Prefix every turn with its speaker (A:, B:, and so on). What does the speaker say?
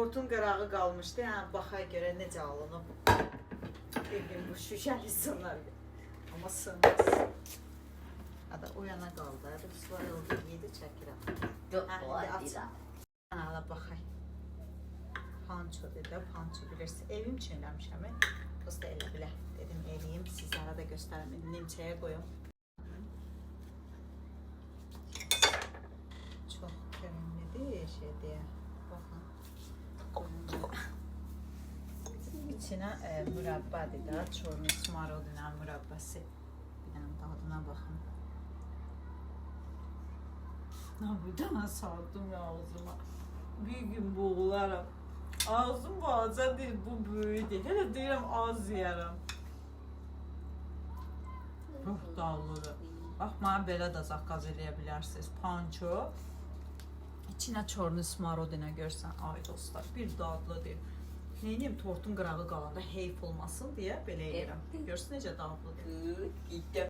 A: tortun qırağı qalmışdı. Hə, baxay görə necə alınıb. Bir gün bu şüşəli sınar. Amma sınmaz. Ada o yana qaldı. Ruslar oldu, yedi çəkirəm.
B: Yox,
A: Hə,
B: o
A: indi
B: ayrı.
A: aç. Ala baxay. Panço dedi, panço bilirsin. Evim üçün eləmişəm. Dosta elə bilə. Dedim eləyim, sizlərə də göstərəm. Nimçəyə qoyum. Çox görünmədi şey deyə. Baxın. İçinə mürəbbədir də, çorlu smarodina mürəbbəsi. Bir dənə dadına baxın. Bir dənə sardım ya ağzıma. Bir gün boğularam. Ağzım balaca deyil, bu böyüdür. Hələ deyirəm az yeyərəm. Çox dadlıdır. Bax, mənə belə də zaqqaz eləyə bilərsiniz. Panço. İçinə çorlu smarodina görsən, ay dostlar, bir dadlıdır. Neyim, tortun qırağı qalanda heyf olmasın deyə belə edirəm. Görsün necə dadlıdır.
B: Gitti.